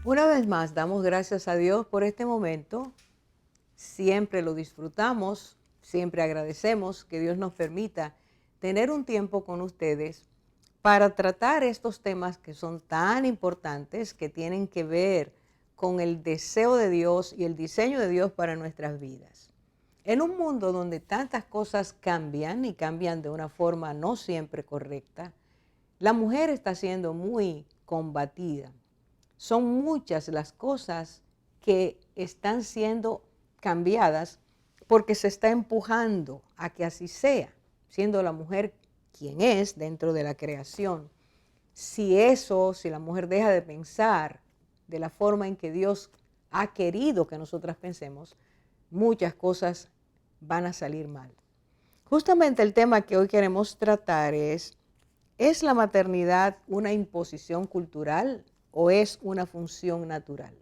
Una vez más, damos gracias a Dios por este momento. Siempre lo disfrutamos, siempre agradecemos que Dios nos permita tener un tiempo con ustedes para tratar estos temas que son tan importantes, que tienen que ver con el deseo de Dios y el diseño de Dios para nuestras vidas. En un mundo donde tantas cosas cambian y cambian de una forma no siempre correcta, la mujer está siendo muy combatida. Son muchas las cosas que están siendo cambiadas porque se está empujando a que así sea, siendo la mujer quien es dentro de la creación. Si la mujer deja de pensar de la forma en que Dios ha querido que nosotras pensemos, muchas cosas van a salir mal. Justamente el tema que hoy queremos tratar ¿es la maternidad una imposición cultural o es una función natural?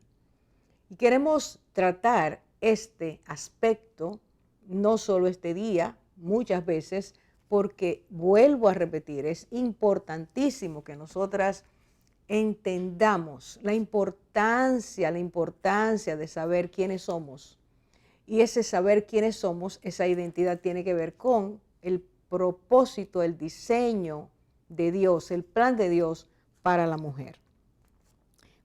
Y queremos tratar este aspecto, no solo este día, muchas veces, porque vuelvo a repetir, es importantísimo que nosotras entendamos la importancia de saber quiénes somos. Y ese saber quiénes somos, esa identidad tiene que ver con el propósito, el diseño de Dios, el plan de Dios para la mujer.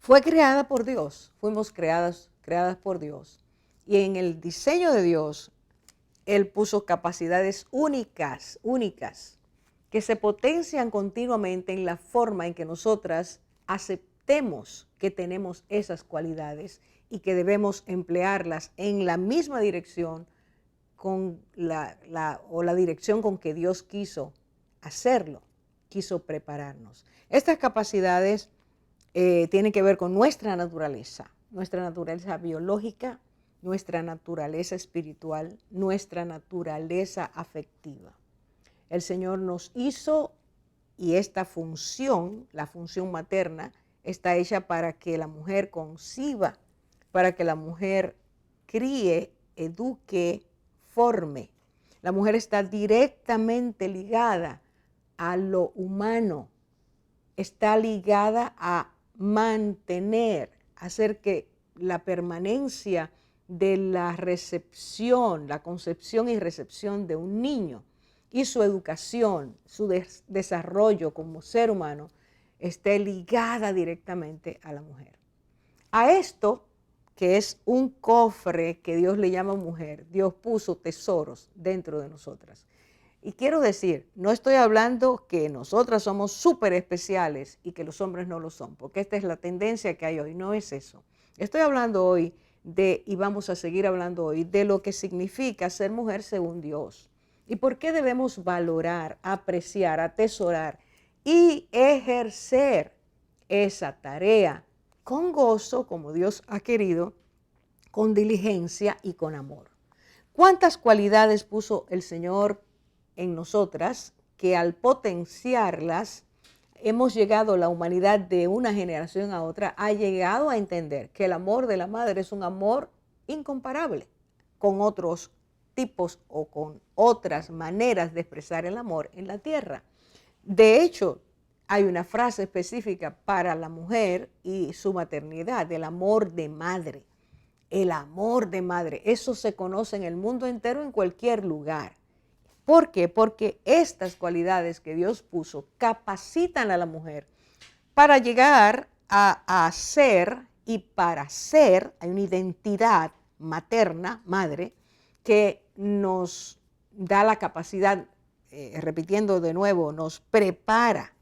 Fue creada por Dios, fuimos creadas por Dios. Y en el diseño de Dios, Él puso capacidades únicas, que se potencian continuamente en la forma en que nosotras aceptemos que tenemos esas cualidades y que debemos emplearlas en la misma dirección con la dirección con que Dios quiso hacerlo, quiso prepararnos. Estas capacidades tienen que ver con nuestra naturaleza biológica, nuestra naturaleza espiritual, nuestra naturaleza afectiva. El Señor nos hizo y esta función, la función materna, está hecha para que la mujer conciba, para que la mujer críe, eduque, forme. La mujer está directamente ligada a lo humano, está ligada a mantener, hacer que la permanencia de la recepción, la concepción y recepción de un niño y su educación, su desarrollo como ser humano, esté ligada directamente a la mujer. A esto, que es un cofre que Dios le llama mujer, Dios puso tesoros dentro de nosotras. Y quiero decir, no estoy hablando que nosotras somos súper especiales y que los hombres no lo son, porque esta es la tendencia que hay hoy, no es eso. Estoy hablando hoy y vamos a seguir hablando hoy, de lo que significa ser mujer según Dios. Y por qué debemos valorar, apreciar, atesorar y ejercer esa tarea con gozo, como Dios ha querido, con diligencia y con amor. ¿Cuántas cualidades puso el Señor en nosotras que al potenciarlas hemos llegado, la humanidad de una generación a otra ha llegado a entender que el amor de la madre es un amor incomparable con otros tipos o con otras maneras de expresar el amor en la tierra? De hecho, hay una frase específica para la mujer y su maternidad, el amor de madre. El amor de madre, eso se conoce en el mundo entero, en cualquier lugar. ¿Por qué? Porque estas cualidades que Dios puso capacitan a la mujer para llegar a ser, y para ser hay una identidad materna, madre, que nos da la capacidad, repitiendo de nuevo, nos prepara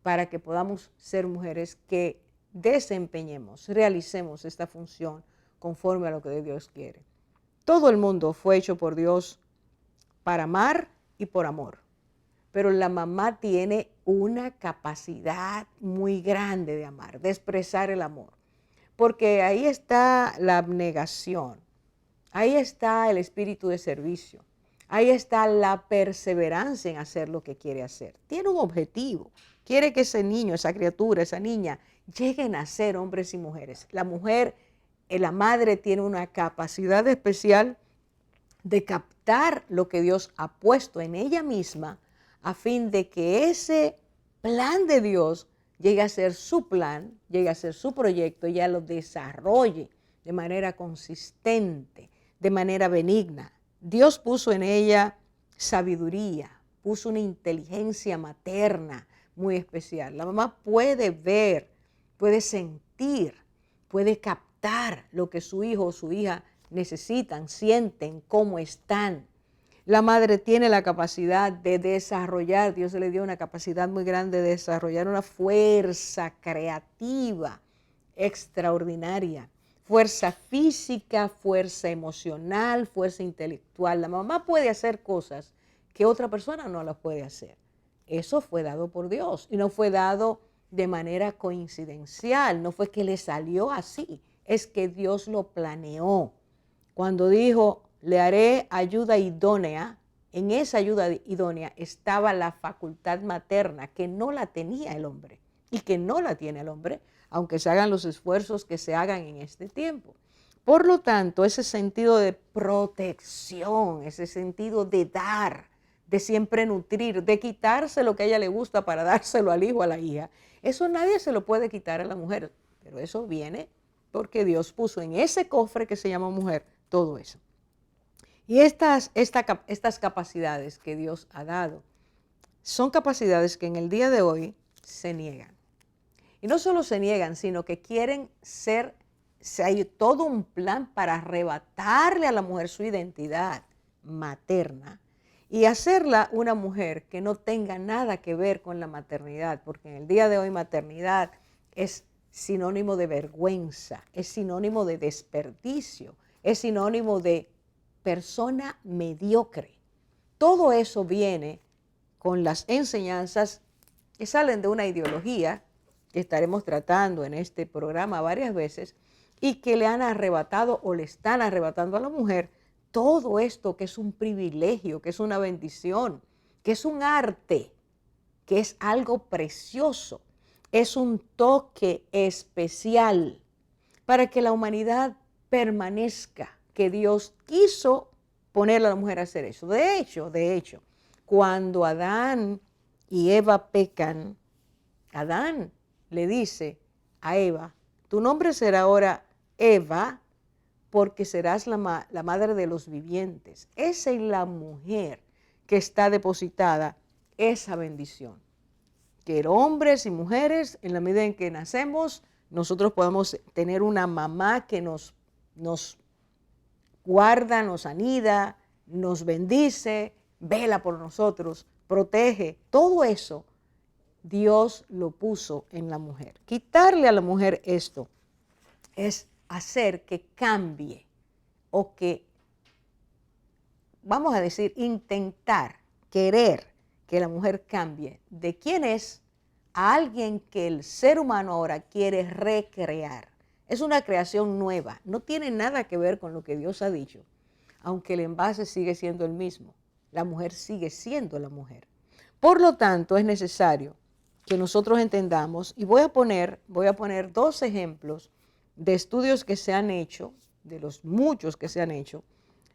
para que podamos ser mujeres que desempeñemos, realicemos esta función conforme a lo que Dios quiere. Todo el mundo fue hecho por Dios para amar y por amor. Pero la mamá tiene una capacidad muy grande de amar, de expresar el amor. Porque ahí está la abnegación, ahí está el espíritu de servicio, ahí está la perseverancia en hacer lo que quiere hacer. Tiene un objetivo, quiere que ese niño, esa criatura, esa niña, lleguen a ser hombres y mujeres. La mujer, la madre tiene una capacidad especial de captar lo que Dios ha puesto en ella misma a fin de que ese plan de Dios llegue a ser su plan, llegue a ser su proyecto y ya lo desarrolle de manera consistente, de manera benigna. Dios puso en ella sabiduría, puso una inteligencia materna muy especial. La mamá puede ver, puede sentir, puede captar lo que su hijo o su hija necesitan, sienten, cómo están. La madre tiene la capacidad de desarrollar, Dios le dio una capacidad muy grande de desarrollar una fuerza creativa extraordinaria, fuerza física, fuerza emocional, fuerza intelectual. La mamá puede hacer cosas que otra persona no las puede hacer. Eso fue dado por Dios y no fue dado de manera coincidencial, no fue que le salió así, es que Dios lo planeó. Cuando dijo, le haré ayuda idónea, en esa ayuda idónea estaba la facultad materna que no la tenía el hombre y que no la tiene el hombre, aunque se hagan los esfuerzos que se hagan en este tiempo. Por lo tanto, ese sentido de protección, ese sentido de dar, de siempre nutrir, de quitarse lo que a ella le gusta para dárselo al hijo, a la hija, eso nadie se lo puede quitar a la mujer, pero eso viene porque Dios puso en ese cofre que se llama mujer todo eso. Y estas capacidades que Dios ha dado son capacidades que en el día de hoy se niegan. Y no solo se niegan, sino que quieren ser, hay todo un plan para arrebatarle a la mujer su identidad materna y hacerla una mujer que no tenga nada que ver con la maternidad, porque en el día de hoy maternidad es sinónimo de vergüenza, es sinónimo de desperdicio, es sinónimo de persona mediocre. Todo eso viene con las enseñanzas que salen de una ideología que estaremos tratando en este programa varias veces y que le han arrebatado o le están arrebatando a la mujer todo esto que es un privilegio, que es una bendición, que es un arte, que es algo precioso, es un toque especial para que la humanidad permanezca, que Dios quiso poner a la mujer a hacer eso. De hecho, cuando Adán y Eva pecan, Adán le dice a Eva, tu nombre será ahora Eva, porque serás la madre de los vivientes. Esa es la mujer que está depositada esa bendición. Que hombres y mujeres, en la medida en que nacemos, nosotros podamos tener una mamá que nos guarda, nos anida, nos bendice, vela por nosotros, protege. Todo eso Dios lo puso en la mujer. Quitarle a la mujer esto es hacer que cambie o que, vamos a decir, intentar, querer que la mujer cambie de quién es a alguien que el ser humano ahora quiere recrear. Es una creación nueva, no tiene nada que ver con lo que Dios ha dicho, aunque el envase sigue siendo el mismo. La mujer sigue siendo la mujer. Por lo tanto, es necesario que nosotros entendamos, y voy a poner 2 ejemplos de estudios que se han hecho, de los muchos que se han hecho,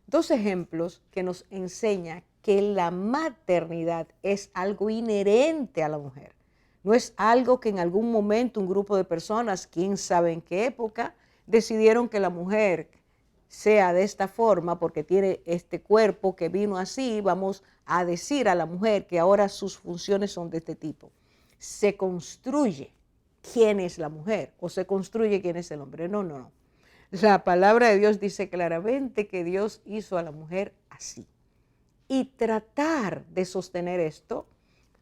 2 ejemplos que nos enseñan que la maternidad es algo inherente a la mujer. No es algo que en algún momento un grupo de personas, quién sabe en qué época, decidieron que la mujer sea de esta forma porque tiene este cuerpo que vino así, vamos a decir a la mujer que ahora sus funciones son de este tipo. Se construye quién es la mujer o se construye quién es el hombre. No. La palabra de Dios dice claramente que Dios hizo a la mujer así. Y tratar de sostener esto,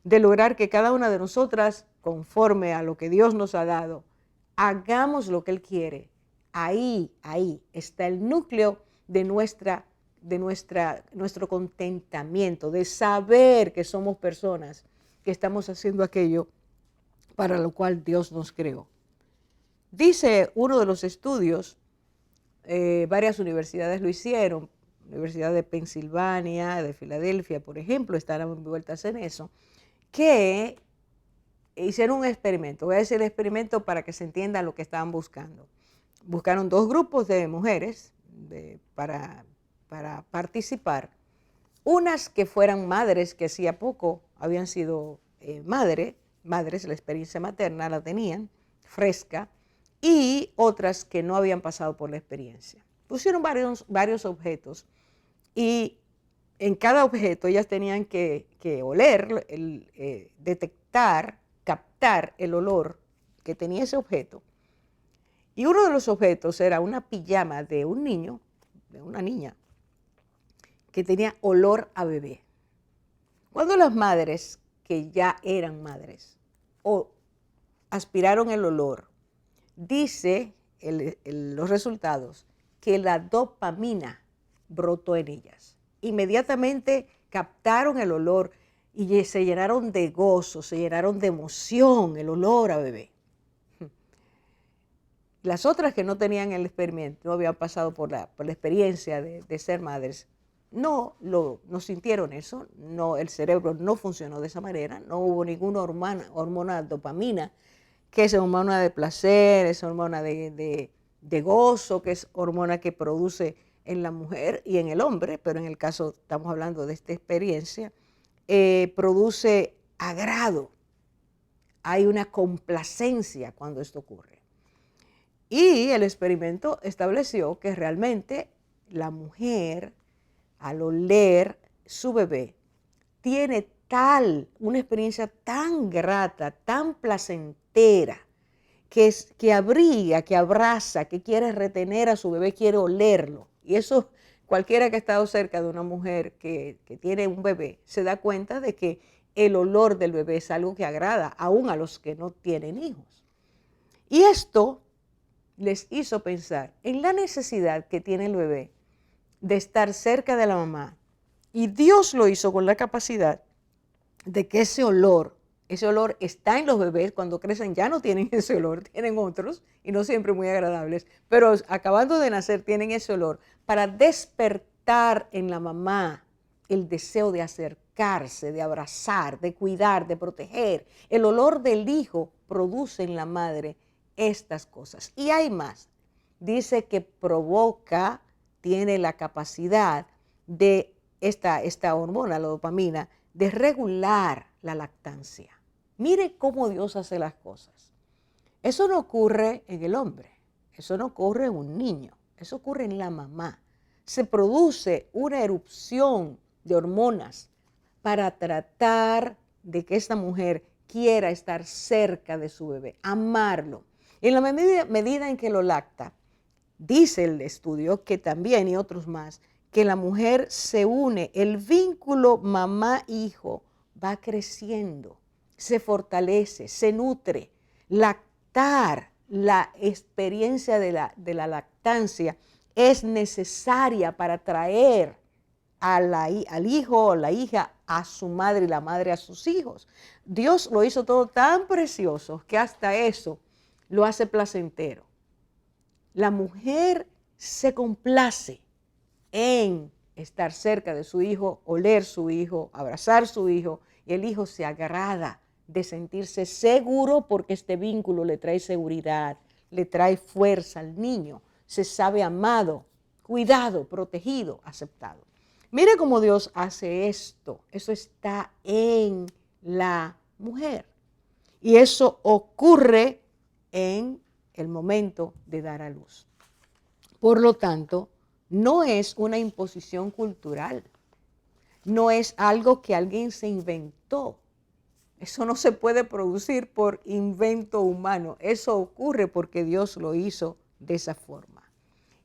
de lograr que cada una de nosotras, conforme a lo que Dios nos ha dado, hagamos lo que Él quiere. Ahí está el núcleo de nuestro contentamiento, de saber que somos personas que estamos haciendo aquello para lo cual Dios nos creó. Dice uno de los estudios, varias universidades lo hicieron, Universidad de Pensilvania, de Filadelfia, por ejemplo, están envueltas en eso, que hicieron un experimento. Voy a decir el experimento para que se entienda lo que estaban buscando. Buscaron 2 grupos de mujeres para participar. Unas que fueran madres, que hacía poco habían sido madres, la experiencia materna la tenían fresca, y otras que no habían pasado por la experiencia. Pusieron varios objetos y en cada objeto ellas tenían que oler, detectar, captar el olor que tenía ese objeto. Y uno de los objetos era una pijama de un niño, de una niña, que tenía olor a bebé. Cuando las madres, que ya eran madres, o aspiraron el olor, dice los resultados que la dopamina brotó en ellas. Inmediatamente captaron el olor y se llenaron de gozo, se llenaron de emoción, el olor a bebé. Las otras que no tenían el experimento, no habían pasado por la experiencia de ser madres, no sintieron eso, el cerebro no funcionó de esa manera, no hubo ninguna hormona dopamina, que es hormona de placer, es hormona de gozo, que es hormona que produce en la mujer y en el hombre, pero en el caso estamos hablando de esta experiencia, produce agrado, hay una complacencia cuando esto ocurre. Y el experimento estableció que realmente la mujer, al oler su bebé, tiene una experiencia tan grata, tan placentera, que abriga, que abraza, que quiere retener a su bebé, quiere olerlo. Y eso, cualquiera que ha estado cerca de una mujer que tiene un bebé, se da cuenta de que el olor del bebé es algo que agrada, aún a los que no tienen hijos. Y esto les hizo pensar en la necesidad que tiene el bebé de estar cerca de la mamá. Y Dios lo hizo con la capacidad de que ese olor está en los bebés. Cuando crecen ya no tienen ese olor, tienen otros y no siempre muy agradables, pero acabando de nacer tienen ese olor para despertar en la mamá el deseo de acercarse, de abrazar, de cuidar, de proteger. El olor del hijo produce en la madre estas cosas. Y hay más. Dice que tiene la capacidad de esta hormona, la dopamina, de regular la lactancia. Mire cómo Dios hace las cosas. Eso no ocurre en el hombre, eso no ocurre en un niño, eso ocurre en la mamá. Se produce una erupción de hormonas para tratar de que esta mujer quiera estar cerca de su bebé, amarlo. En la medida en que lo lacta, dice el estudio que también, y otros más, que la mujer se une, el vínculo mamá-hijo va creciendo, se fortalece, se nutre. Lactar, la experiencia de la lactancia es necesaria para traer al hijo o la hija a su madre y la madre a sus hijos. Dios lo hizo todo tan precioso que hasta eso lo hace placentero. La mujer se complace en estar cerca de su hijo, oler su hijo, abrazar su hijo, y el hijo se agrada de sentirse seguro porque este vínculo le trae seguridad, le trae fuerza al niño, se sabe amado, cuidado, protegido, aceptado. Mire cómo Dios hace esto, eso está en la mujer y eso ocurre en el momento de dar a luz. Por lo tanto, no es una imposición cultural, no es algo que alguien se inventó. Eso no se puede producir por invento humano, eso ocurre porque Dios lo hizo de esa forma.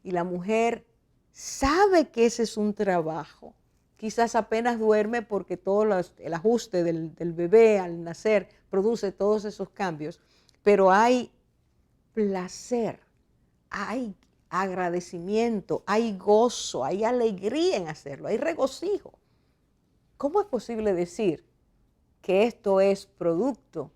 Y la mujer sabe que ese es un trabajo. Quizás apenas duerme porque todo el ajuste del bebé al nacer produce todos esos cambios, pero hay placer, hay agradecimiento, hay gozo, hay alegría en hacerlo, hay regocijo. ¿Cómo es posible decir que esto es producto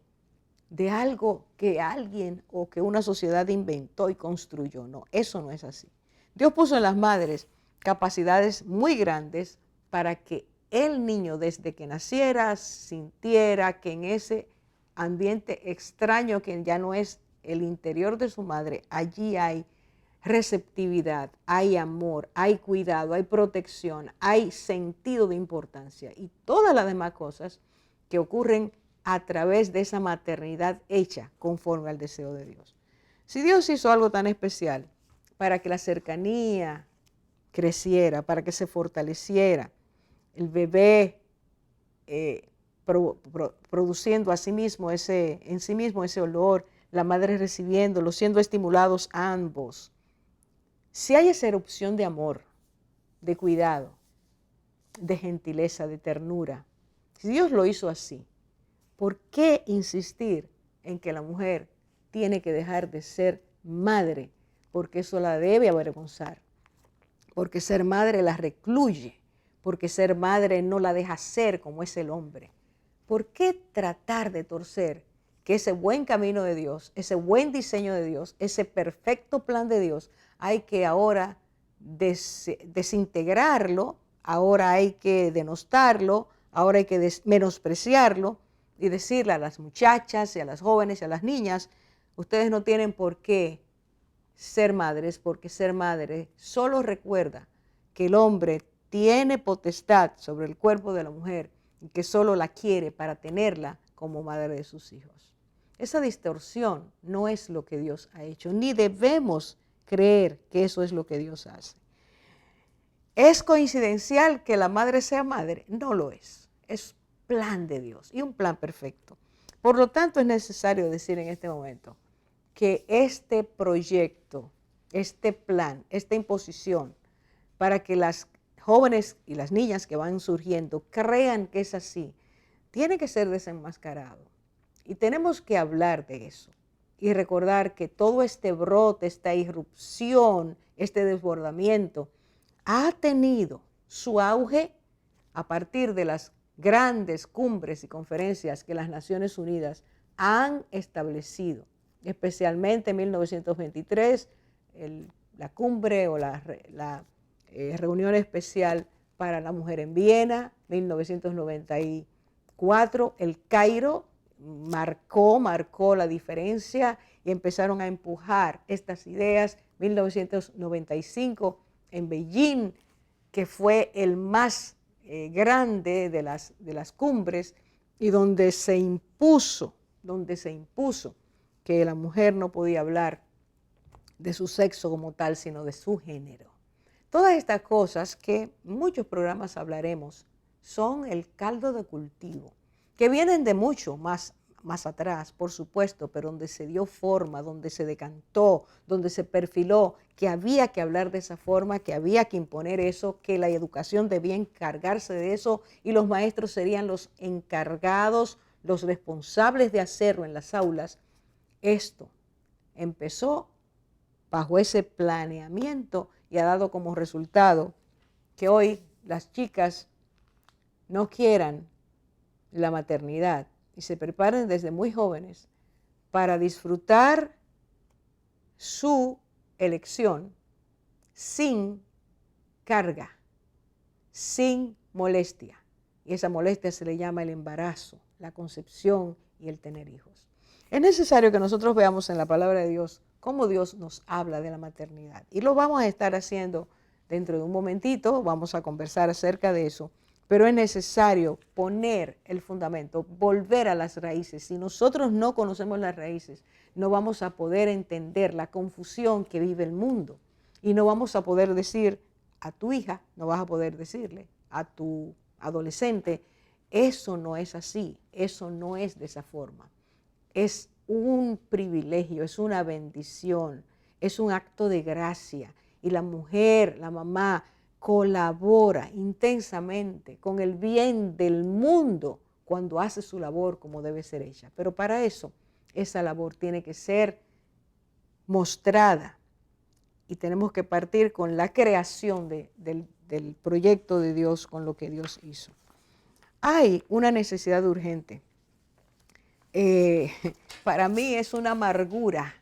de algo que alguien o que una sociedad inventó y construyó. No, eso no es así. Dios puso en las madres capacidades muy grandes para que el niño desde que naciera sintiera que en ese ambiente extraño que ya no es el interior de su madre, allí hay receptividad, hay amor, hay cuidado, hay protección, hay sentido de importancia y todas las demás cosas que ocurren a través de esa maternidad hecha conforme al deseo de Dios. Si Dios hizo algo tan especial para que la cercanía creciera, para que se fortaleciera, el bebé produciendo en sí mismo ese olor, la madre recibiéndolo, siendo estimulados ambos. Si hay esa erupción de amor, de cuidado, de gentileza, de ternura, si Dios lo hizo así, ¿por qué insistir en que la mujer tiene que dejar de ser madre? Porque eso la debe avergonzar, porque ser madre la recluye, porque ser madre no la deja ser como es el hombre. ¿Por qué tratar de torcer que ese buen camino de Dios, ese buen diseño de Dios, ese perfecto plan de Dios, hay que ahora desintegrarlo, ahora hay que denostarlo, ahora hay que menospreciarlo y decirle a las muchachas y a las jóvenes y a las niñas, ustedes no tienen por qué ser madres, porque ser madre solo recuerda que el hombre tiene potestad sobre el cuerpo de la mujer y que solo la quiere para tenerla como madre de sus hijos. Esa distorsión no es lo que Dios ha hecho, ni debemos creer que eso es lo que Dios hace. ¿Es coincidencial que la madre sea madre? No lo es. Es plan de Dios y un plan perfecto. Por lo tanto, es necesario decir en este momento que este proyecto, este plan, esta imposición, para que las jóvenes y las niñas que van surgiendo crean que es así, tiene que ser desenmascarado. Y tenemos que hablar de eso y recordar que todo este brote, esta irrupción, este desbordamiento, ha tenido su auge a partir de las grandes cumbres y conferencias que las Naciones Unidas han establecido, especialmente en 1923, la cumbre o la reunión especial para la mujer en Viena, 1994, el Cairo marcó la diferencia y empezaron a empujar estas ideas, 1995 en Beijing, que fue el más grande de las cumbres y donde se impuso que la mujer no podía hablar de su sexo como tal, sino de su género. Todas estas cosas que en muchos programas hablaremos son el caldo de cultivo, que vienen de mucho más atrás, por supuesto, pero donde se dio forma, donde se decantó, donde se perfiló, que había que hablar de esa forma, que había que imponer eso, que la educación debía encargarse de eso y los maestros serían los encargados, los responsables de hacerlo en las aulas. Esto empezó bajo ese planeamiento y ha dado como resultado que hoy las chicas no quieran la maternidad y se preparen desde muy jóvenes para disfrutar su elección sin carga, sin molestia. Y esa molestia se le llama el embarazo, la concepción y el tener hijos. Es necesario que nosotros veamos en la palabra de Dios cómo Dios nos habla de la maternidad. Y lo vamos a estar haciendo dentro de un momentito, vamos a conversar acerca de eso. Pero es necesario poner el fundamento, volver a las raíces. Si nosotros no conocemos las raíces, no vamos a poder entender la confusión que vive el mundo. Y no vamos a poder decir a tu hija, no vas a poder decirle a tu adolescente, eso no es así, eso no es de esa forma. Es un privilegio, es una bendición, es un acto de gracia. Y la mujer, la mamá, colabora intensamente con el bien del mundo cuando hace su labor como debe ser hecha. Pero para eso, esa labor tiene que ser mostrada y tenemos que partir con la creación del proyecto de Dios, con lo que Dios hizo. hay una necesidad urgente. Para mí es una amargura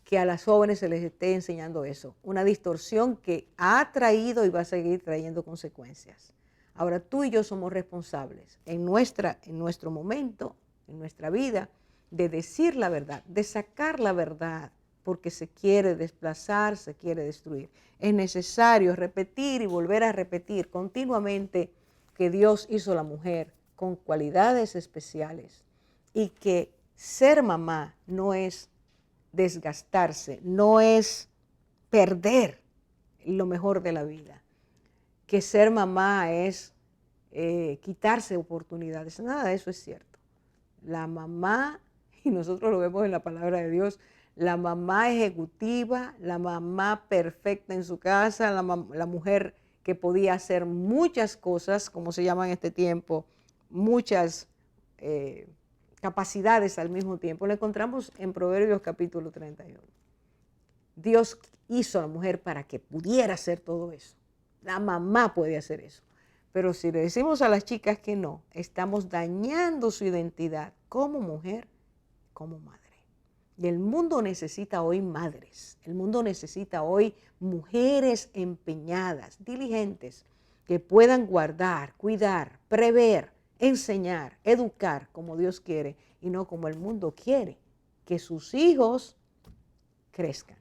que a las jóvenes se les esté enseñando eso, una distorsión que ha traído y va a seguir trayendo consecuencias. Ahora tú y yo somos responsables en nuestro momento, en nuestra vida, de decir la verdad, de sacar la verdad, porque se quiere desplazar, se quiere destruir. Es necesario repetir y volver a repetir continuamente que Dios hizo a la mujer con cualidades especiales y que ser mamá no es desgastarse, no es perder lo mejor de la vida, que ser mamá es quitarse oportunidades. Nada de eso es cierto. La mamá, y nosotros lo vemos en la palabra de Dios, la mamá ejecutiva, la mamá perfecta en su casa, la mujer que podía hacer muchas cosas, como se llama en este tiempo, muchas capacidades al mismo tiempo. Lo encontramos en Proverbios capítulo 31. Dios hizo a la mujer para que pudiera hacer todo eso. La mamá puede hacer eso. Pero si le decimos a las chicas que no, estamos dañando su identidad como mujer, como madre. Y el mundo necesita hoy madres. El mundo necesita hoy mujeres empeñadas, diligentes, que puedan guardar, cuidar, prever, enseñar, educar como Dios quiere y no como el mundo quiere, que sus hijos crezcan.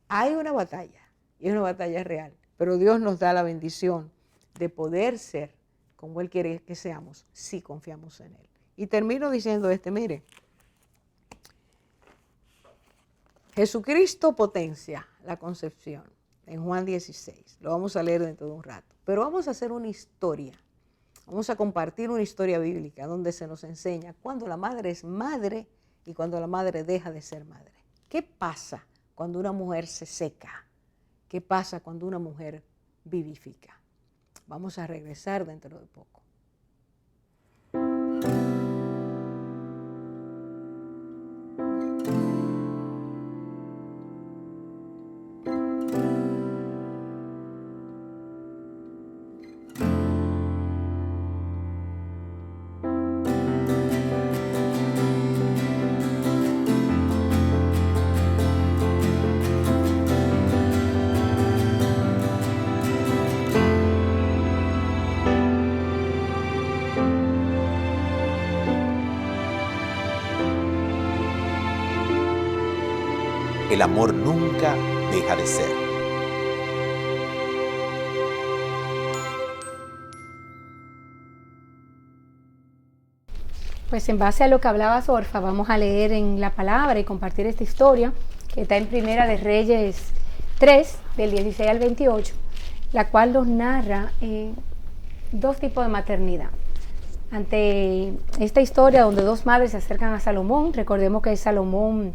Hay una batalla, y es una batalla real, pero Dios nos da la bendición de poder ser como Él quiere que seamos si confiamos en Él. Y termino diciendo mire, Jesucristo potencia la concepción en Juan 16, lo vamos a leer dentro de un rato, pero vamos a hacer una historia, vamos a compartir una historia bíblica donde se nos enseña cuando la madre es madre y cuando la madre deja de ser madre. ¿Qué pasa cuando una mujer se seca? ¿Qué pasa cuando una mujer vivifica? Vamos a regresar dentro de poco. El amor nunca deja de ser. Pues en base a lo que hablabas, Orfa, vamos a leer en la palabra y compartir esta historia que está en Primera de Reyes 3, del 16 al 28, la cual nos narra dos tipos de maternidad. Ante esta historia donde dos madres se acercan a Salomón, recordemos que Salomón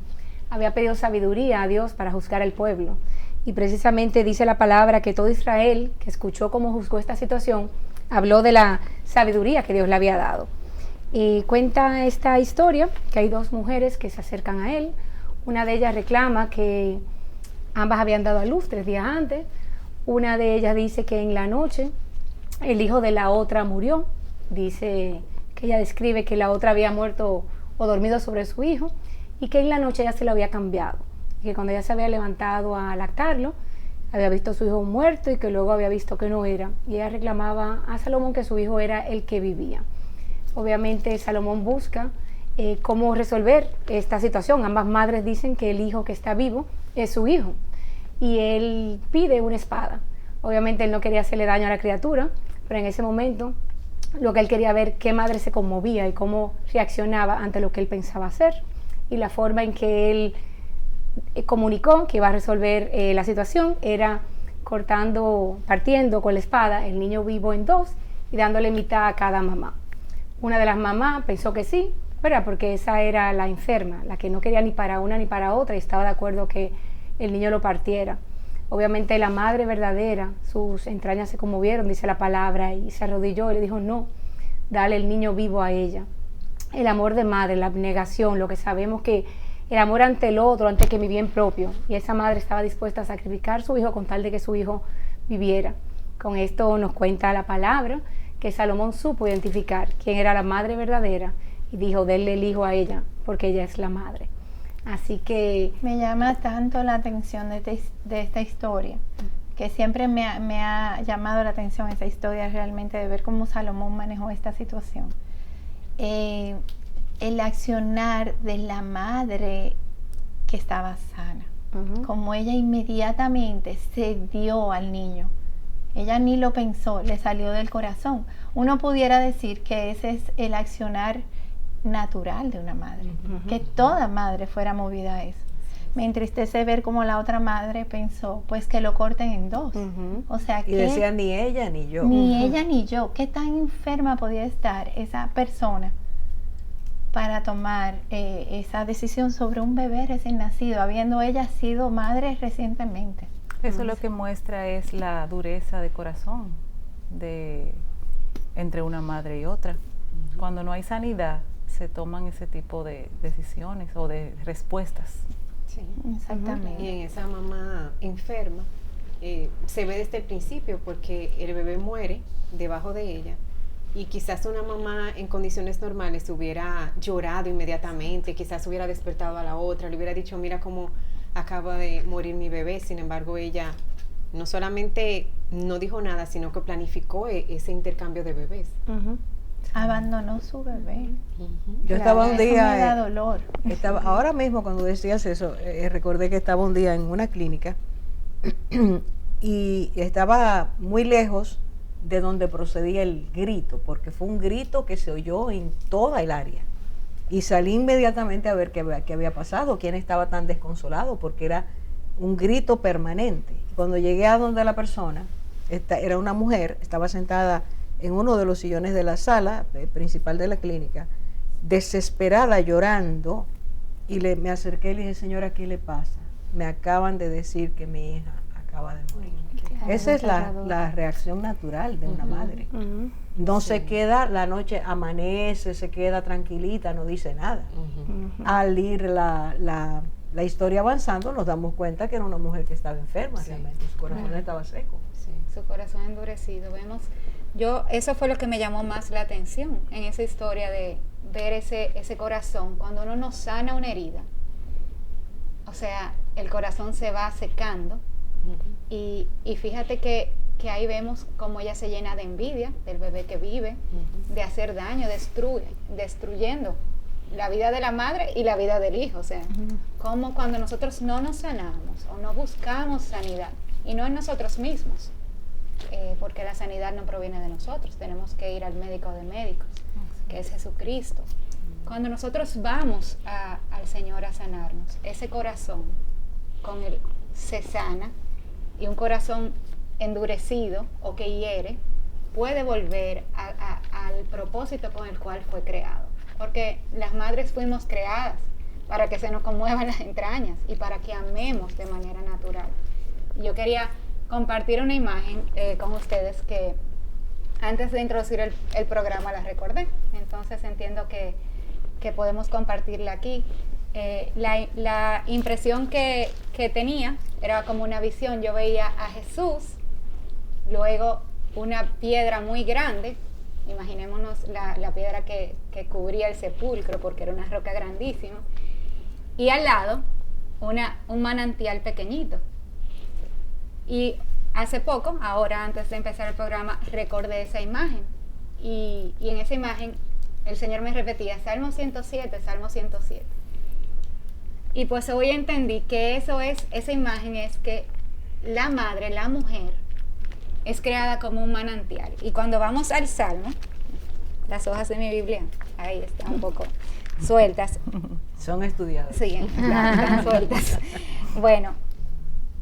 había pedido sabiduría a Dios para juzgar al pueblo. Y precisamente dice la palabra que todo Israel, que escuchó cómo juzgó esta situación, habló de la sabiduría que Dios le había dado. Y cuenta esta historia que hay dos mujeres que se acercan a él. Una de ellas reclama que ambas habían dado a luz 3 días antes. Una de ellas dice que en la noche el hijo de la otra murió. Dice que ella describe que la otra había muerto o dormido sobre su hijo, y que en la noche ya se lo había cambiado, y que cuando ella se había levantado a lactarlo, había visto a su hijo muerto y que luego había visto que no era, y ella reclamaba a Salomón que su hijo era el que vivía. Obviamente Salomón busca cómo resolver esta situación. Ambas madres dicen que el hijo que está vivo es su hijo, y él pide una espada. Obviamente él no quería hacerle daño a la criatura, pero en ese momento lo que él quería ver qué madre se conmovía y cómo reaccionaba ante lo que él pensaba hacer. Y la forma en que él comunicó que iba a resolver la situación era partiendo con la espada el niño vivo en 2 y dándole mitad a cada mamá. Una de las mamás pensó que sí, ¿verdad? Porque esa era la enferma, la que no quería ni para una ni para otra y estaba de acuerdo que el niño lo partiera. Obviamente la madre verdadera, sus entrañas se conmovieron, dice la palabra, y se arrodilló y le dijo: no, dale el niño vivo a ella. El amor de madre, la abnegación, lo que sabemos que el amor ante el otro, antes que mi bien propio. Y esa madre estaba dispuesta a sacrificar a su hijo con tal de que su hijo viviera. Con esto nos cuenta la palabra que Salomón supo identificar quién era la madre verdadera y dijo, denle el hijo a ella, porque ella es la madre. Así que me llama tanto la atención de esta historia, que siempre me ha llamado la atención esa historia realmente, de ver cómo Salomón manejó esta situación. El accionar de la madre que estaba sana, como ella inmediatamente se dio al niño. Ella ni lo pensó, le salió del corazón. Uno pudiera decir que ese es el accionar natural de una madre, que toda madre fuera movida a eso. Me entristece ver cómo la otra madre pensó, pues que lo corten en dos. O sea, y decía, ni ella ni yo. Ni ella ni yo. ¿Qué tan enferma podía estar esa persona para tomar esa decisión sobre un bebé recién nacido, habiendo ella sido madre recientemente? Eso lo que muestra es la dureza de corazón entre una madre y otra. Cuando no hay sanidad, se toman ese tipo de decisiones o de respuestas. Sí, exactamente. Y en esa mamá enferma se ve desde el principio, porque el bebé muere debajo de ella, y quizás una mamá en condiciones normales hubiera llorado inmediatamente, quizás hubiera despertado a la otra, le hubiera dicho, mira cómo acaba de morir mi bebé. Sin embargo, ella no solamente no dijo nada, sino que planificó ese intercambio de bebés. Abandonó su bebé. Yo estaba un día, me da dolor. Ahora mismo cuando decías eso, recordé que estaba un día en una clínica y estaba muy lejos de donde procedía el grito, porque fue un grito que se oyó en toda el área. Y salí inmediatamente a ver qué había pasado, quién estaba tan desconsolado, porque era un grito permanente. Cuando llegué a donde la persona, era una mujer, estaba sentada en uno de los sillones de la sala principal de la clínica, desesperada, llorando, y me acerqué y le dije, señora, ¿qué le pasa? Me acaban de decir que mi hija acaba de morir. Esa es la reacción natural de una madre. No se queda la noche, amanece, se queda tranquilita, no dice nada. Al ir la historia avanzando, nos damos cuenta que era una mujer que estaba enferma realmente, su corazón estaba seco. Su corazón endurecido. Eso fue lo que me llamó más la atención en esa historia, de ver ese corazón. Cuando uno no sana una herida, o sea, el corazón se va secando. Y fíjate que ahí vemos cómo ella se llena de envidia del bebé que vive, de hacer daño, destruyendo la vida de la madre y la vida del hijo. O sea, como cuando nosotros no nos sanamos o no buscamos sanidad, y no en nosotros mismos, porque la sanidad no proviene de nosotros, tenemos que ir al médico de médicos, que es Jesucristo. Cuando nosotros vamos al Señor a sanarnos, ese corazón se sana, y un corazón endurecido o que hiere puede volver al propósito con el cual fue creado, porque las madres fuimos creadas para que se nos conmuevan las entrañas y para que amemos de manera natural. Y yo quería compartir una imagen con ustedes que antes de introducir el programa la recordé, entonces entiendo que podemos compartirla aquí. La impresión que tenía era como una visión. Yo veía a Jesús, luego una piedra muy grande, imaginémonos la piedra que cubría el sepulcro, porque era una roca grandísima, y al lado un manantial pequeñito. Y hace poco, ahora antes de empezar el programa, recordé esa imagen, y en esa imagen el Señor me repetía Salmo 107, Salmo 107. Y pues hoy entendí que esa imagen es que la madre, la mujer, es creada como un manantial. Y cuando vamos al Salmo, las hojas de mi Biblia, ahí están un poco sueltas. Son estudiadas. Sí, están sueltas. Bueno,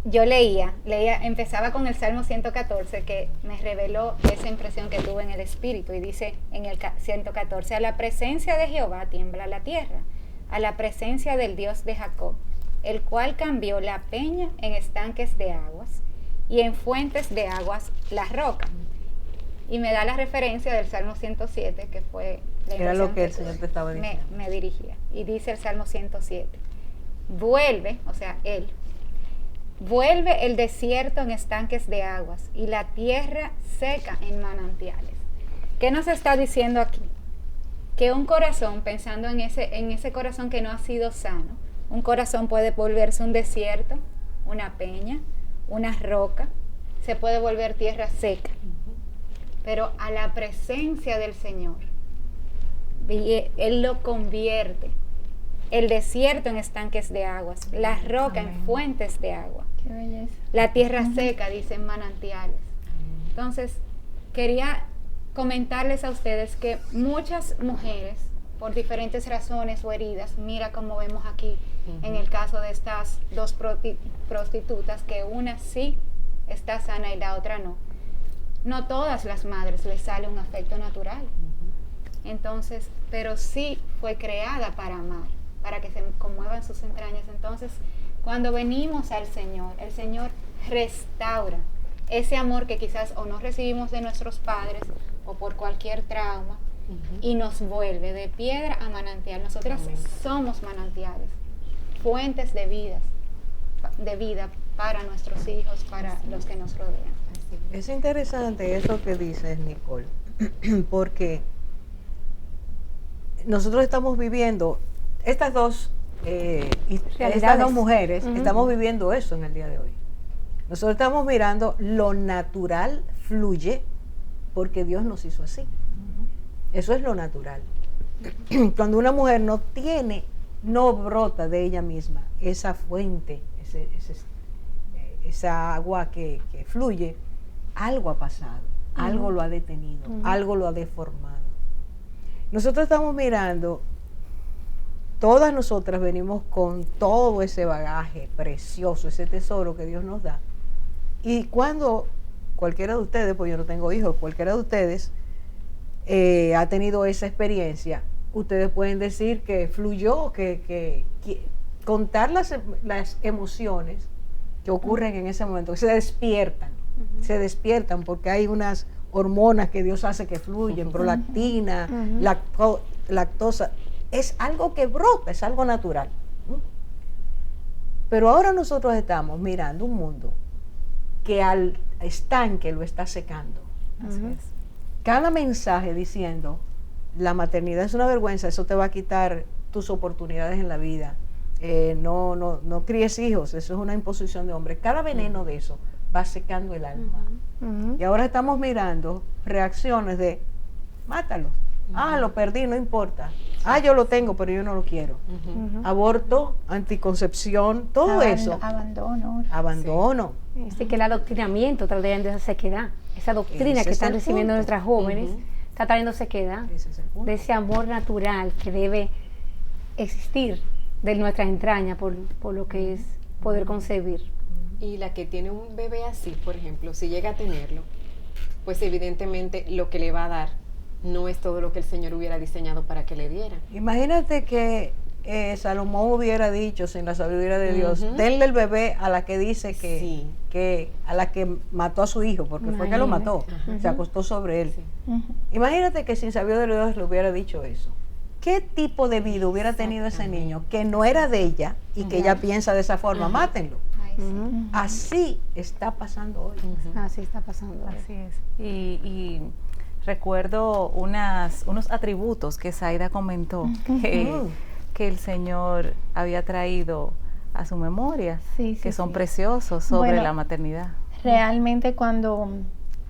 yo leía, empezaba con el Salmo 114, que me reveló esa impresión que tuve en el espíritu, y dice en el 114, a la presencia de Jehová tiembla la tierra, a la presencia del Dios de Jacob, el cual cambió la peña en estanques de aguas y en fuentes de aguas la roca. Y me da la referencia del Salmo 107, que fue la era lo que el Señor te estaba diciendo. Me dirigía. Y dice el Salmo 107, vuelve, o sea, Él, vuelve el desierto en estanques de aguas y la tierra seca en manantiales. ¿Qué nos está diciendo aquí? Que un corazón, pensando en ese corazón que no ha sido sano, un corazón puede volverse un desierto, una peña, una roca, se puede volver tierra seca. Pero a la presencia del Señor, Él lo convierte. El desierto en estanques de aguas, la roca en fuentes de agua. Qué belleza. La tierra seca, dicen manantiales. Entonces, quería comentarles a ustedes que muchas mujeres, por diferentes razones o heridas, mira como vemos aquí en el caso de estas dos prostitutas, que una sí está sana y la otra no. No todas las madres les sale un afecto natural. Entonces, pero sí fue creada para amar, para que se conmuevan sus entrañas. Entonces, cuando venimos al Señor, el Señor restaura ese amor que quizás o no recibimos de nuestros padres o por cualquier trauma, y nos vuelve de piedra a manantial. Nosotras somos manantiales, fuentes de vida para nuestros hijos, para los que nos rodean. Es interesante eso que dices, Nicole, porque nosotros estamos viviendo, estas dos mujeres, estamos viviendo eso en el día de hoy. Nosotros estamos mirando lo natural fluye porque Dios nos hizo así. Eso es lo natural. Cuando una mujer no brota de ella misma esa fuente, esa agua que fluye, algo ha pasado, algo lo ha detenido, algo lo ha deformado. Nosotros estamos mirando, todas nosotras venimos con todo ese bagaje precioso, ese tesoro que Dios nos da. Y cuando cualquiera de ustedes, pues yo no tengo hijos, cualquiera de ustedes ha tenido esa experiencia, ustedes pueden decir que fluyó, que contar las emociones que ocurren en ese momento, que se despiertan porque hay unas hormonas que Dios hace que fluyen, prolactina, lactosa, es algo que brota, es algo natural. Pero ahora nosotros estamos mirando un mundo que al estanque lo está secando. Así es. Cada mensaje diciendo, la maternidad es una vergüenza, eso te va a quitar tus oportunidades en la vida, no críes hijos, eso es una imposición de hombre. Cada veneno de eso va secando el alma. Y ahora estamos mirando reacciones de, mátalo, lo perdí, no importa, yo lo tengo, pero yo no lo quiero. Aborto, anticoncepción, todo eso. Abandono. Así que el adoctrinamiento está trayendo esa sequedad, esa doctrina que están recibiendo nuestras jóvenes, está trayendo sequedad de ese amor natural que debe existir de nuestras entrañas por lo que es poder concebir. Y la que tiene un bebé así, por ejemplo, si llega a tenerlo, pues evidentemente lo que le va a dar no es todo lo que el Señor hubiera diseñado para que le diera. Imagínate que Salomón hubiera dicho, sin la sabiduría de Dios, denle el bebé a la que dice que a la que mató a su hijo, porque fue que lo mató, se acostó sobre él. Imagínate que sin sabiduría de Dios le hubiera dicho eso. ¿Qué tipo de vida hubiera tenido ese niño que no era de ella y que ella piensa de esa forma? Mátenlo. Así está pasando hoy. Así está pasando. Así es. Y recuerdo unos atributos que Zaida comentó que el Señor había traído a su memoria, que son preciosos sobre la maternidad. Realmente cuando,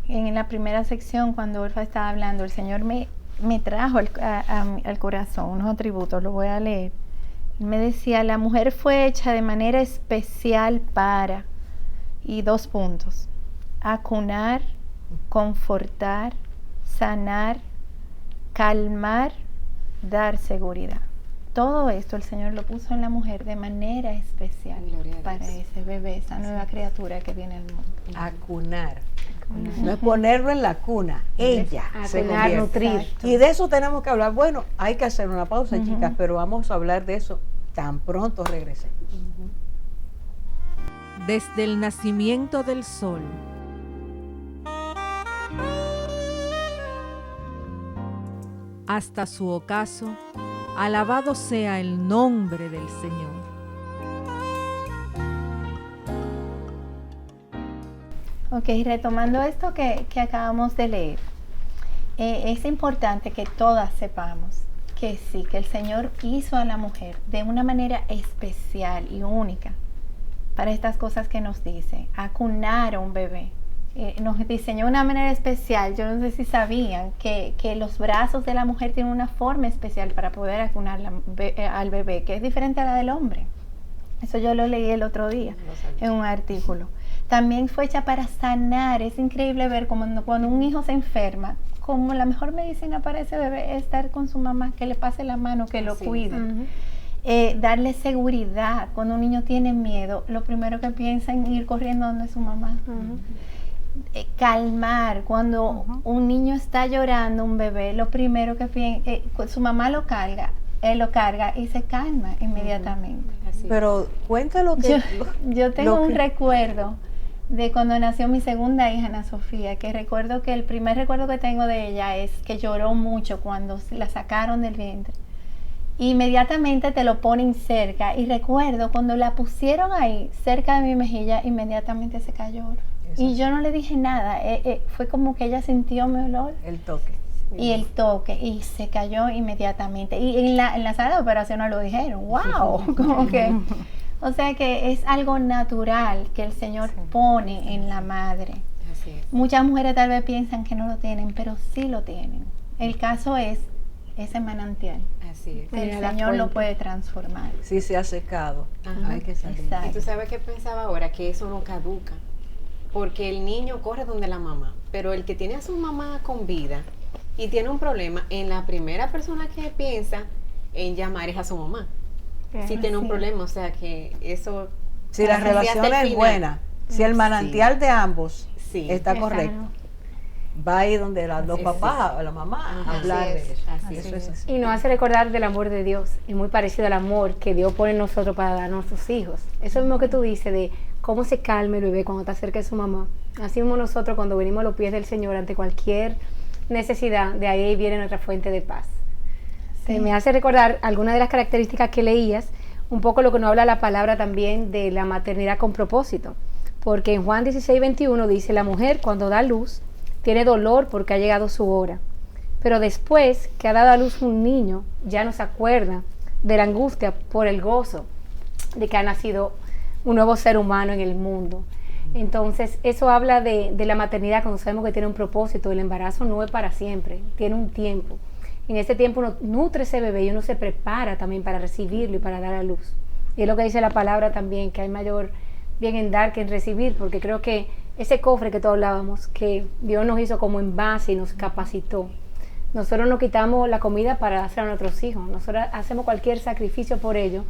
en la primera sección, cuando Orfa estaba hablando, el Señor me trajo al corazón unos atributos, los voy a leer. Me decía, la mujer fue hecha de manera especial para, y 2 puntos, acunar, confortar, sanar, calmar, dar seguridad. Todo esto el Señor lo puso en la mujer de manera especial para ese bebé, esa nueva criatura que viene al mundo. Acunar. No es ponerlo en la cuna, ella se convierte. Nutrir. Y de eso tenemos que hablar. Bueno, hay que hacer una pausa, chicas, pero vamos a hablar de eso tan pronto regresemos. Desde el nacimiento del sol hasta su ocaso, alabado sea el nombre del Señor. Ok, retomando esto que acabamos de leer. es importante que todas sepamos que sí, que el Señor hizo a la mujer de una manera especial y única para estas cosas que nos dice, acunar a un bebé. Nos diseñó de una manera especial. Yo no sé si sabían que los brazos de la mujer tienen una forma especial para poder acunar al bebé, que es diferente a la del hombre. Eso yo lo leí el otro día en un artículo. También fue hecha para sanar. Es increíble ver cuando un hijo se enferma, como la mejor medicina para ese bebé es estar con su mamá, que le pase la mano, que lo cuide. Darle seguridad. Cuando un niño tiene miedo, lo primero que piensa en ir corriendo donde su mamá. Calmar. Cuando un niño está llorando, un bebé, lo primero que piensa, su mamá lo carga y se calma inmediatamente. Pero cuéntalo que... Yo tengo un recuerdo de cuando nació mi segunda hija, Ana Sofía, que recuerdo que el primer recuerdo que tengo de ella es que lloró mucho cuando la sacaron del vientre. Inmediatamente te lo ponen cerca, y recuerdo cuando la pusieron ahí cerca de mi mejilla, inmediatamente se cayó. Y yo no le dije nada, fue como que ella sintió mi olor. El toque. Y el toque, y se cayó inmediatamente. Y en la sala de operación no lo dijeron. ¡Wow! Como que, o sea que es algo natural que el Señor pone en la madre. Así es. Muchas mujeres tal vez piensan que no lo tienen, pero sí lo tienen. El caso es ese manantial. Así es. El Señor lo puede transformar. Sí, se ha secado. Hay que salir. Exacto. Y tú sabes qué pensaba ahora, que eso no caduca. Porque el niño corre donde la mamá, pero el que tiene a su mamá con vida y tiene un problema, en la primera persona que piensa en llamar es a su mamá. Si tiene un problema, o sea que eso... Si la relación es buena, si el manantial de ambos Sí. está correcto, va ahí donde los papás o la mamá a hablar de eso. Eso es así. Y nos hace recordar del amor de Dios, y muy parecido al amor que Dios pone en nosotros para dar a nuestros hijos. Eso mismo que tú dices de cómo se calma el bebé cuando está cerca de su mamá. Así mismo nosotros cuando venimos a los pies del Señor ante cualquier necesidad, de ahí viene nuestra fuente de paz. Me hace recordar algunas de las características que leías, un poco lo que nos habla la palabra también de la maternidad con propósito. Porque en Juan 16:21 dice, la mujer cuando da luz tiene dolor porque ha llegado su hora. Pero después que ha dado a luz un niño, ya no se acuerda de la angustia por el gozo de que ha nacido un nuevo ser humano en el mundo. Entonces, eso habla de la maternidad cuando sabemos que tiene un propósito. El embarazo no es para siempre, tiene un tiempo. En ese tiempo uno nutre ese bebé y uno se prepara también para recibirlo y para dar a luz. Y es lo que dice la palabra también, que hay mayor bien en dar que en recibir, porque creo que ese cofre que todos hablábamos, que Dios nos hizo como envase y nos capacitó. Nosotros no quitamos la comida para hacer a nuestros hijos, nosotros hacemos cualquier sacrificio por ellos,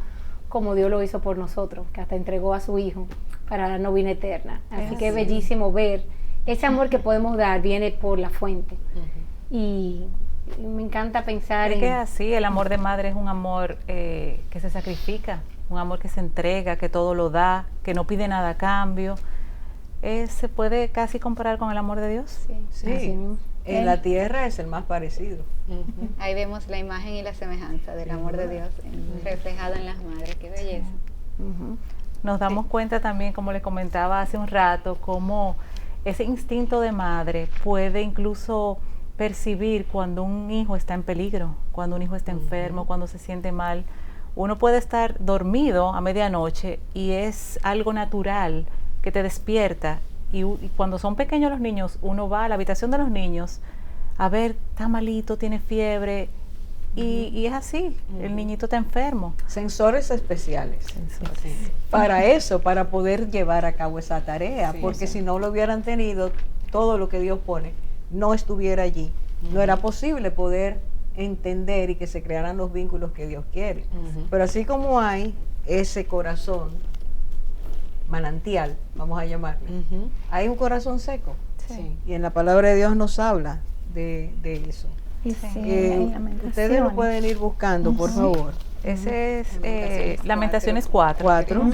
como Dios lo hizo por nosotros, que hasta entregó a su hijo para darnos vida eterna. Así que es bellísimo ver ese amor que podemos dar, viene por la fuente. Y me encanta pensar es que así, el amor de madre es un amor que se sacrifica, un amor que se entrega, que todo lo da, que no pide nada a cambio. Se puede casi comparar con el amor de Dios. Sí. En la tierra es el más parecido. Ahí vemos la imagen y la semejanza del amor de Dios reflejado en las madres. Qué belleza. Nos damos cuenta también, como les comentaba hace un rato, cómo ese instinto de madre puede incluso percibir cuando un hijo está en peligro, cuando un hijo está enfermo, cuando se siente mal. Uno puede estar dormido a medianoche y es algo natural que te despierta. Y cuando son pequeños los niños, uno va a la habitación de los niños a ver, está malito, tiene fiebre, y es así, el niñito está enfermo. Sensores especiales. Para eso, para poder llevar a cabo esa tarea, porque si no lo hubieran tenido, todo lo que Dios pone no estuviera allí. No era posible poder entender y que se crearan los vínculos que Dios quiere. Pero así como hay ese corazón manantial, vamos a llamarle, hay un corazón seco. Y en la palabra de Dios nos habla de eso. Ustedes lo pueden ir buscando, por favor. Ese es Lamentaciones 4.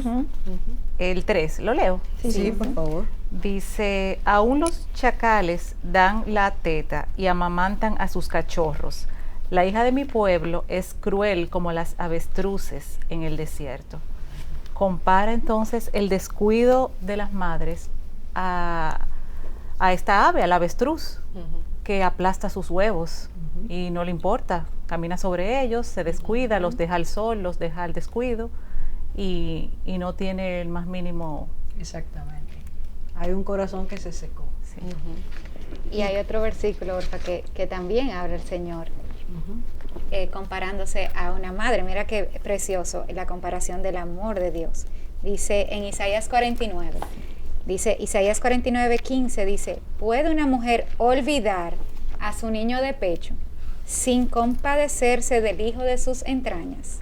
El 3, ¿lo leo? Sí, por favor. Dice, aún los chacales dan la teta y amamantan a sus cachorros. La hija de mi pueblo es cruel como las avestruces en el desierto. Compara entonces el descuido de las madres a esta ave, al avestruz, que aplasta sus huevos y no le importa, camina sobre ellos, se descuida, los deja al sol, los deja al descuido y no tiene el más mínimo. Exactamente. Hay un corazón que se secó. Sí. Y hay otro versículo, Orfa, que también habla el Señor, comparándose a una madre. Mira qué precioso la comparación del amor de Dios. Dice en Isaías 49, Isaías 49:15 dice, ¿puede una mujer olvidar a su niño de pecho sin compadecerse del hijo de sus entrañas?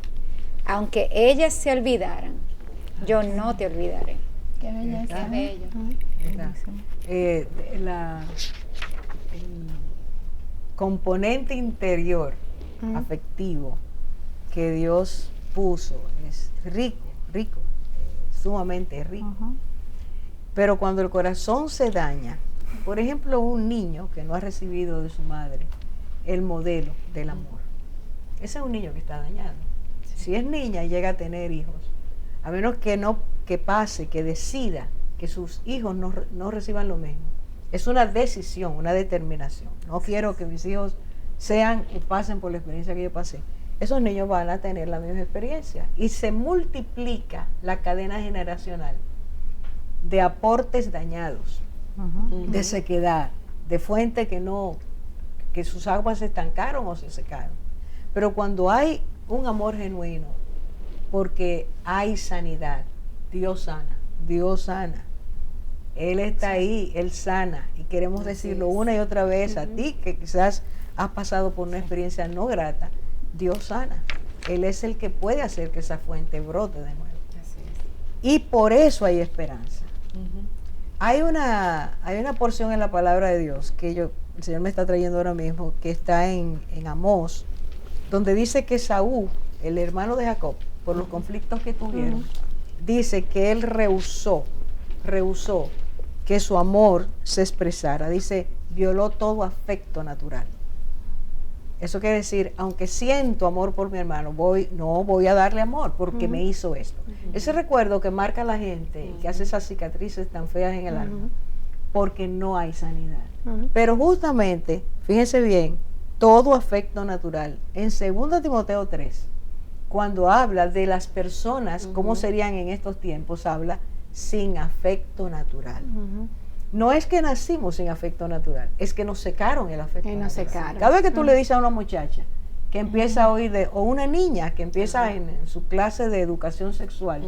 Aunque ellas se olvidaran, yo no te olvidaré. Qué belleza. Qué bello. El componente interior afectivo que Dios puso es rico, sumamente rico. Pero cuando el corazón se daña, por ejemplo, un niño que no ha recibido de su madre el modelo del amor, ese es un niño que está dañado. Si es niña y llega a tener hijos, a menos que pase, que decida que sus hijos no reciban lo mismo, es una decisión, una determinación. No quiero que mis hijos sean y pasen por la experiencia que yo pasé. Esos niños van a tener la misma experiencia y se multiplica la cadena generacional de aportes dañados, de sequedad, de fuentes que sus aguas se estancaron o se secaron. Pero cuando hay un amor genuino, porque hay sanidad, Dios sana. Él está ahí, Él sana. Y queremos decirlo una y otra vez a ti, que quizás has pasado por una experiencia no grata. Dios sana. Él es el que puede hacer que esa fuente brote de nuevo. Y por eso hay esperanza. Hay una porción en la palabra de Dios que el Señor me está trayendo ahora mismo, que está en Amós, donde dice que Saúl, el hermano de Jacob, por los conflictos que tuvieron, dice que él rehusó que su amor se expresara. Dice, violó todo afecto natural. Eso quiere decir, aunque siento amor por mi hermano, no voy a darle amor porque me hizo esto. Ese recuerdo que marca a la gente y que hace esas cicatrices tan feas en el alma, porque no hay sanidad. Pero justamente, fíjense bien, todo afecto natural. En 2 Timoteo 3, cuando habla de las personas, cómo serían en estos tiempos, habla sin afecto natural. No es que nacimos sin afecto natural, es que nos secaron el afecto natural. Cada vez que tú le dices a una muchacha que empieza a oír o una niña que empieza en su clase de educación sexual,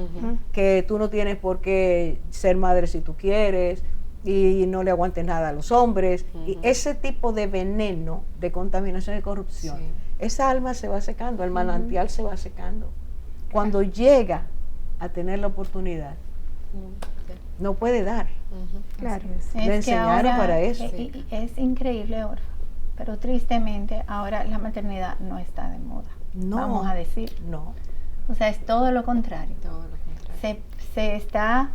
que tú no tienes por qué ser madre si tú quieres y no le aguantes nada a los hombres, y ese tipo de veneno, de contaminación y corrupción, esa alma se va secando, el manantial se va secando. Cuando llega a tener la oportunidad, no puede dar. Claro. Le enseñaron para eso. Es increíble, Orfa, pero tristemente ahora la maternidad no está de moda. No, vamos a decir. No. O sea, es todo lo contrario. Se está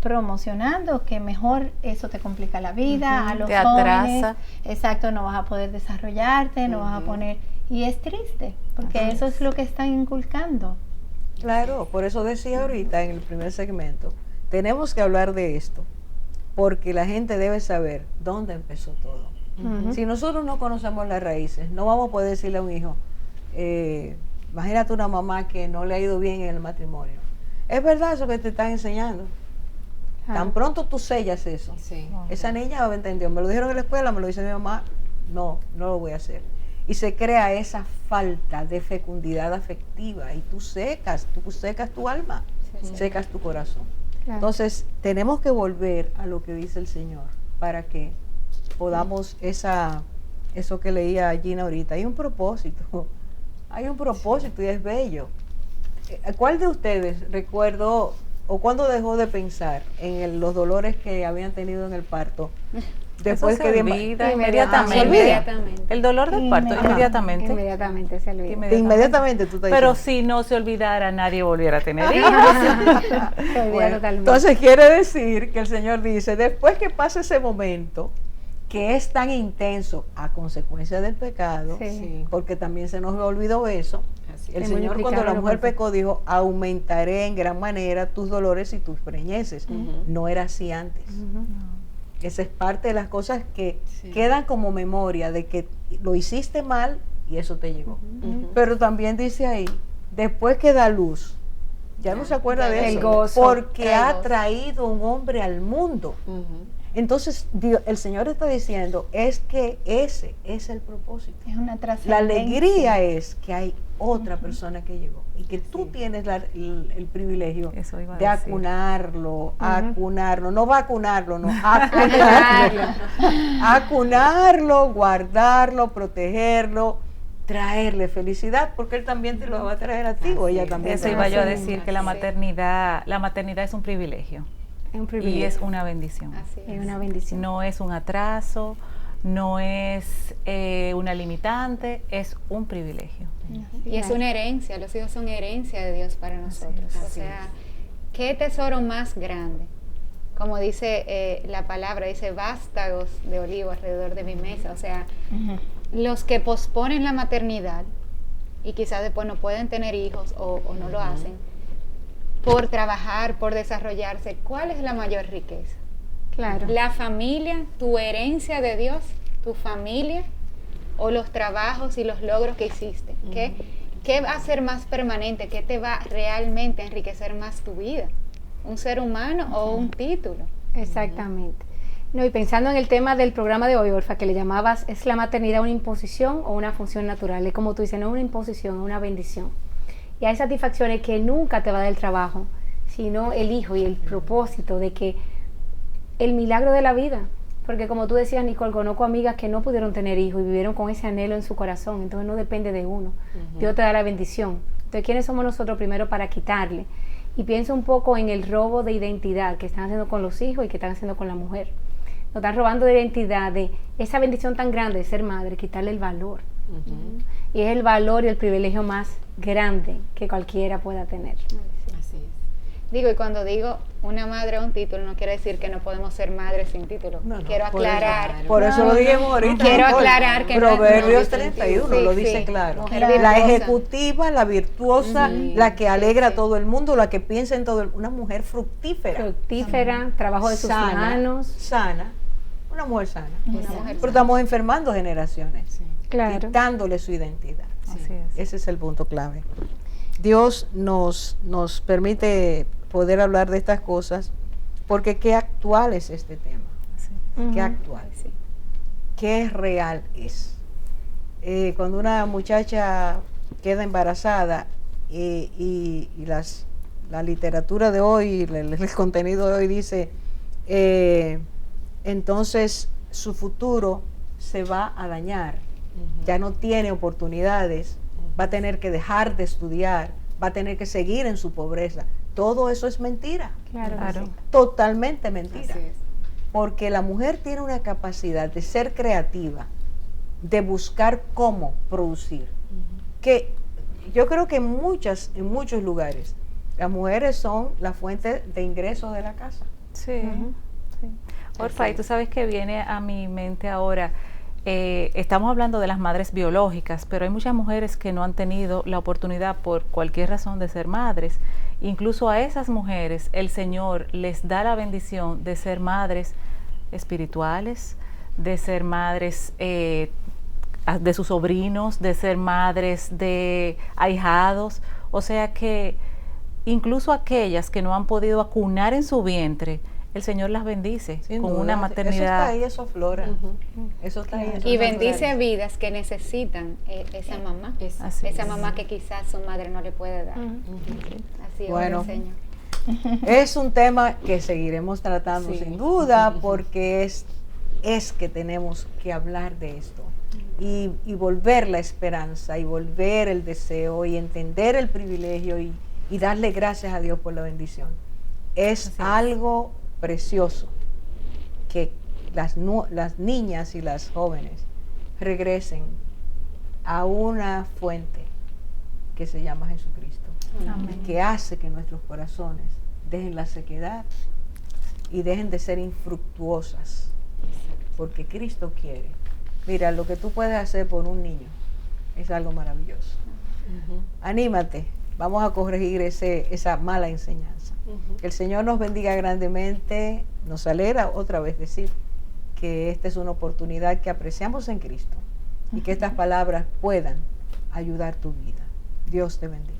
promocionando que mejor eso te complica la vida, a los te jóvenes. atrasa. Exacto, no vas a poder desarrollarte, no vas a poner. Y es triste, porque eso es lo que están inculcando. Claro, por eso decía ahorita en el primer segmento, tenemos que hablar de esto, porque la gente debe saber dónde empezó todo. Si nosotros no conocemos las raíces, no vamos a poder decirle a un hijo, imagínate una mamá que no le ha ido bien en el matrimonio. Es verdad eso que te están enseñando. Tan pronto tú sellas eso, esa niña va a entender, me lo dijeron en la escuela, me lo dice mi mamá, no lo voy a hacer. Y se crea esa falta de fecundidad afectiva y tú secas tu alma, secas tu corazón. Claro. Entonces, tenemos que volver a lo que dice el Señor para que podamos eso que leía Gina ahorita. Hay un propósito y es bello. ¿Cuál de ustedes recuerdo o cuándo dejó de pensar en los dolores que habían tenido en el parto? Después que inmediatamente. El dolor del parto, inmediatamente. Inmediatamente se olvida. Inmediatamente tú te Pero si no se olvidara, nadie volviera a tener hijos. Bueno, entonces quiere decir que el Señor dice, después que pase ese momento, que es tan intenso a consecuencia del pecado, porque también se nos olvidó eso, el Señor cuando la mujer pecó dijo, aumentaré en gran manera tus dolores y tus preñeces. No era así antes. Esa es parte de las cosas que quedan como memoria de que lo hiciste mal y eso te llegó. Pero también dice ahí, después que da luz, ya no se acuerda de eso, gozo, porque ha traído un hombre al mundo. Entonces Dios, el Señor está diciendo, es que ese es el propósito. Es una La trascendencia. alegría es que hay otra persona que llegó y que tú tienes el privilegio de acunarlo, no vacunarlo, no, acunarlo, guardarlo, protegerlo, traerle felicidad, porque él también te lo va a traer a ti, o ella también. Eso iba yo a decir, que la maternidad es un privilegio. Y es una bendición. Es una bendición. No es un atraso, no es una limitante, es un privilegio. Y es una herencia, los hijos son herencia de Dios para nosotros. O sea, ¿qué tesoro más grande? Como dice la palabra, dice vástagos de olivo alrededor de mi mesa. O sea, los que posponen la maternidad y quizás después no pueden tener hijos o no lo hacen, por trabajar, por desarrollarse, ¿cuál es la mayor riqueza? Claro. La familia, tu herencia de Dios, tu familia, o los trabajos y los logros que hiciste. ¿Qué va a ser más permanente? ¿Qué te va realmente a enriquecer más tu vida? ¿Un ser humano o un título? Exactamente. No, y pensando en el tema del programa de hoy, Orfa, que le llamabas, ¿es la maternidad una imposición o una función natural? Es como tú dices, no es una imposición, es una bendición. Y hay satisfacciones que nunca te va a dar el trabajo, sino el hijo y el propósito de que el milagro de la vida. Porque como tú decías, Nicole, conozco amigas que no pudieron tener hijos y vivieron con ese anhelo en su corazón, entonces no depende de uno. Dios te da la bendición. Entonces, ¿quiénes somos nosotros primero para quitarle? Y pienso un poco en el robo de identidad que están haciendo con los hijos y que están haciendo con la mujer. Nos están robando de identidad, de esa bendición tan grande de ser madre, quitarle el valor. Y es el valor y el privilegio más grande que cualquiera pueda tener. Así es. Digo, y cuando digo una madre o un título, no quiere decir que no podemos ser madres sin título. Quiero aclarar. Por eso lo dijimos ahorita. Quiero aclarar que Proverbios 31 lo dice claro. La ejecutiva, la virtuosa, la que alegra a todo el mundo, la que piensa en todo el mundo. Una mujer fructífera. Fructífera, trabajo de sus manos. Sana. Una mujer sana. Pero estamos enfermando generaciones. Claro. Quitándole su identidad. Así es. Ese es el punto clave. Dios nos permite poder hablar de estas cosas porque qué actual es este tema. Qué actual. Qué real es. Cuando una muchacha queda embarazada y la literatura de hoy, el contenido de hoy dice, entonces su futuro se va a dañar. Ya no tiene oportunidades, va a tener que dejar de estudiar, va a tener que seguir en su pobreza. Todo eso es mentira. Claro. Totalmente mentira. Porque la mujer tiene una capacidad de ser creativa, de buscar cómo producir. Que yo creo que en muchos lugares las mujeres son la fuente de ingresos de la casa. Sí. Orfa, y tú sabes que viene a mi mente ahora, estamos hablando de las madres biológicas, pero hay muchas mujeres que no han tenido la oportunidad por cualquier razón de ser madres. Incluso a esas mujeres el Señor les da la bendición de ser madres espirituales, de ser madres de sus sobrinos, de ser madres de ahijados. O sea que incluso aquellas que no han podido acunar en su vientre, el Señor las bendice con una maternidad. Eso está ahí, eso aflora. Eso está ahí. Y bendice vidas que necesitan esa mamá. Esa mamá que quizás su madre no le puede dar. Así es, bueno, Señor. Es un tema que seguiremos tratando sin duda, porque es que tenemos que hablar de esto y volver la esperanza y volver el deseo y entender el privilegio y darle gracias a Dios por la bendición. Es algo precioso que las niñas y las jóvenes regresen a una fuente que se llama Jesucristo. Amén. Que hace que nuestros corazones dejen la sequedad y dejen de ser infructuosas, porque Cristo quiere. Mira, lo que tú puedes hacer por un niño es algo maravilloso. Anímate, vamos a corregir esa mala enseñanza. Que el Señor nos bendiga grandemente. Nos alegra otra vez decir que esta es una oportunidad que apreciamos en Cristo y que estas palabras puedan ayudar tu vida. Dios te bendiga.